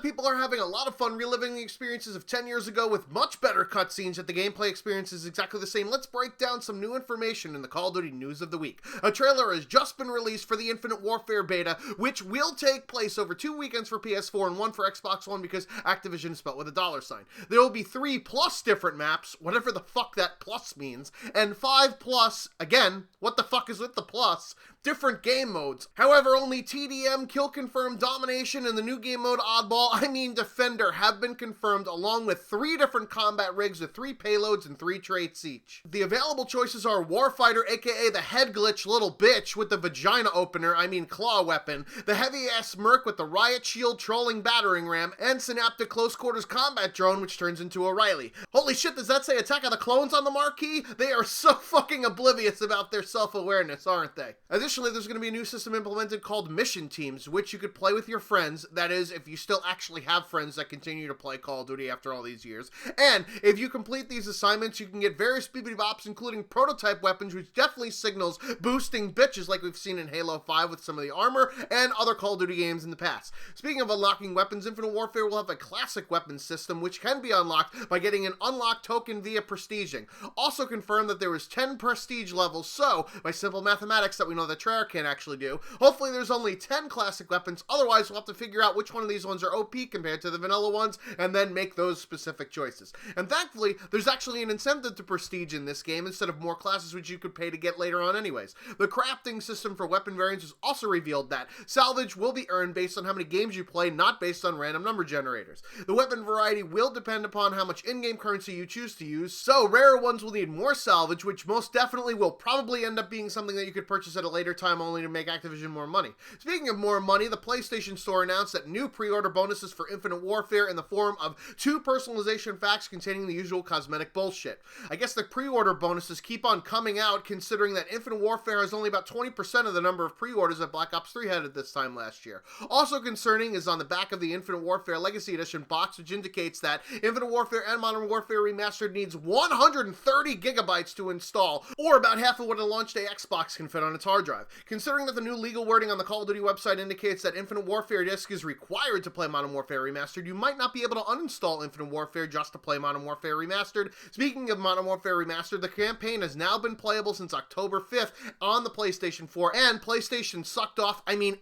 that people are having a lot of fun reliving the experiences of 10 years ago with much better cutscenes, yet the gameplay experience is exactly the same, let's break down some new information in the Call of Duty News of the Week. A trailer has just been released for the Infinite Warfare beta, which will take place over 2 weekends for PS4 and 1 for Xbox One because Activision is spelled with a $sign. There will be 3+ different maps, whatever the fuck that plus means, and 5+, again, what the fuck is with the plus, different game modes. However, only TDM, Kill Confirmed, Domination, and the new game mode Oddball, Defender, have been confirmed, along with 3 different combat rigs with 3 payloads and 3 traits each. The available choices are Warfighter, aka the head glitch little bitch with the vagina opener, claw weapon, the heavy-ass Merc with the riot shield trolling battering ram, and Synaptic Close Quarters Combat Drone, which turns into O'Reilly. Holy shit, does that say Attack of the Clones on the marquee? They are so fucking oblivious about their self-awareness, aren't they? Additionally, there's going to be a new system implemented called Mission Teams, which you could play with your friends, that is, if you still actually have friends that continue to play Call of Duty after all these years. And if you complete these assignments, you can get various BB bops, including prototype weapons, which definitely signals boosting bitches like we've seen in Halo 5 with some of the armor and other Call of Duty games in the past. Speaking of unlocking weapons, Infinite Warfare will have a classic weapons system, which can be unlocked by getting an unlock token via prestiging. Also confirmed that there was 10 prestige levels, so, by simple mathematics that we know that Treyarch can't actually do, hopefully there's only 10 classic weapons, otherwise we'll have to figure out which one of these ones are OP compared to the vanilla ones, and then make those specific choices. And thankfully, there's actually an incentive to prestige in this game instead of more classes which you could pay to get later on anyways. The crafting system for weapon variants was also revealed that salvage will be earned based on how many games you play, not based on random number generators. The weapon variety will depend upon how much in-game currency you choose to use, so rarer ones will need more salvage, which most definitely will probably end up being something that you could purchase at a later time only to make Activision more money. Speaking of more money, the PlayStation Store announced that new pre-order bonuses for Infinite Warfare in the form of 2 personalization packs containing the usual cosmetic bullshit. I guess the pre-order bonuses keep on coming out, considering that Infinite Warfare has only about 20% of the number of pre-orders that Black Ops 3 had at this time last year. Also concerning is on the back of the Infinite Warfare Legacy Edition box, which indicates that Infinite Warfare and Modern Warfare Remastered needs 130 gigabytes to install, or about half of what a launch day Xbox can fit on its hard drive. Considering that the new legal wording on the Call of Duty website indicates that Infinite Warfare disc is required to play Modern Warfare Remastered, you might not be able to uninstall Infinite Warfare just to play Modern Warfare Remastered. Speaking of Modern Warfare Remastered, the campaign has now been playable since October 5th on the PlayStation 4, and PlayStation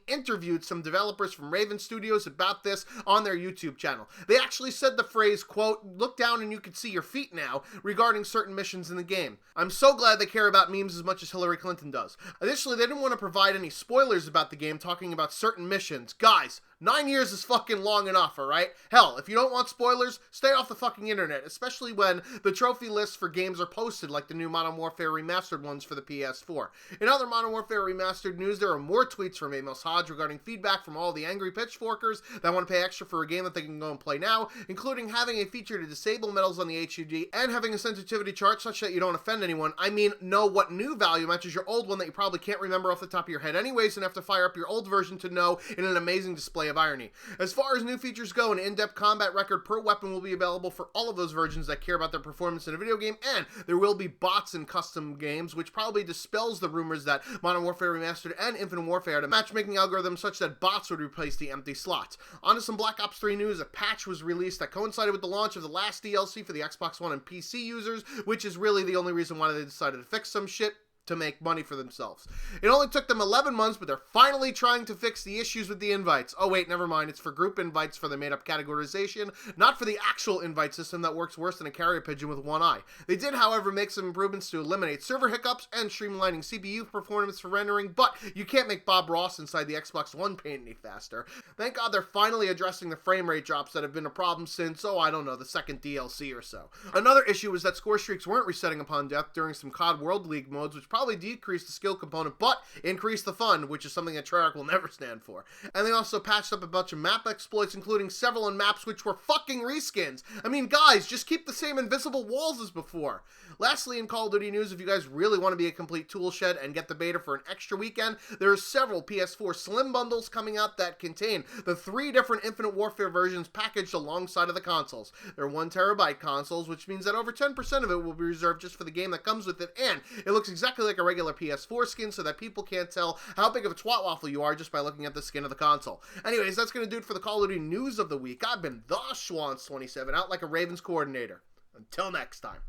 interviewed some developers from Raven Studios about this on their YouTube channel. They actually said the phrase, quote, "look down and you can see your feet now," regarding certain missions in the game. I'm so glad they care about memes as much as Hillary Clinton does. Additionally, they didn't want to provide any spoilers about the game talking about certain missions. Guys, 9 years is fucking long enough, alright? Hell, if you don't want spoilers, stay off the fucking internet, especially when the trophy lists for games are posted like the new Modern Warfare Remastered ones for the PS4. In other Modern Warfare Remastered news, there are more tweets from Amos Hodge regarding feedback from all the angry pitchforkers that want to pay extra for a game that they can go and play now, including having a feature to disable medals on the HUD and having a sensitivity chart such that you don't offend anyone. Know what new value matches your old one that you probably can't remember off the top of your head anyways, and have to fire up your old version to know, in an amazing display of irony. As far as new features go, an in-depth combat record per weapon will be available for all of those versions that care about their performance in a video game, and there will be bots in custom games, which probably dispels the rumors that Modern Warfare Remastered and Infinite Warfare had a matchmaking algorithm such that bots would replace the empty slots. On to some Black Ops 3 news, a patch was released that coincided with the launch of the last DLC for the Xbox One and PC users, which is really the only reason why they decided to fix some shit to make money for themselves. It only took them 11 months, but they're finally trying to fix the issues with the invites. Oh wait, never mind, it's for group invites for the made-up categorization, not for the actual invite system that works worse than a carrier pigeon with one eye. They did, however, make some improvements to eliminate server hiccups and streamlining CPU performance for rendering, but you can't make Bob Ross inside the Xbox One paint any faster. Thank God they're finally addressing the frame rate drops that have been a problem since, the second DLC or so. Another issue was that score streaks weren't resetting upon death during some CoD World League modes, which probably decreased the skill component, but increased the fun, which is something that Treyarch will never stand for. And they also patched up a bunch of map exploits, including several in maps which were fucking reskins. Guys, just keep the same invisible walls as before. Lastly, in Call of Duty news, if you guys really want to be a complete tool shed and get the beta for an extra weekend, there are several PS4 Slim bundles coming out that contain the 3 different Infinite Warfare versions packaged alongside of the consoles. They're 1TB consoles, which means that over 10% of it will be reserved just for the game that comes with it, and it looks exactly like like a regular PS4 skin so that people can't tell how big of a twat waffle you are just by looking at the skin of the console. Anyways, that's going to do it for the Call of Duty news of the week. I've been the Schwantz27, out like a Ravens coordinator. Until next time.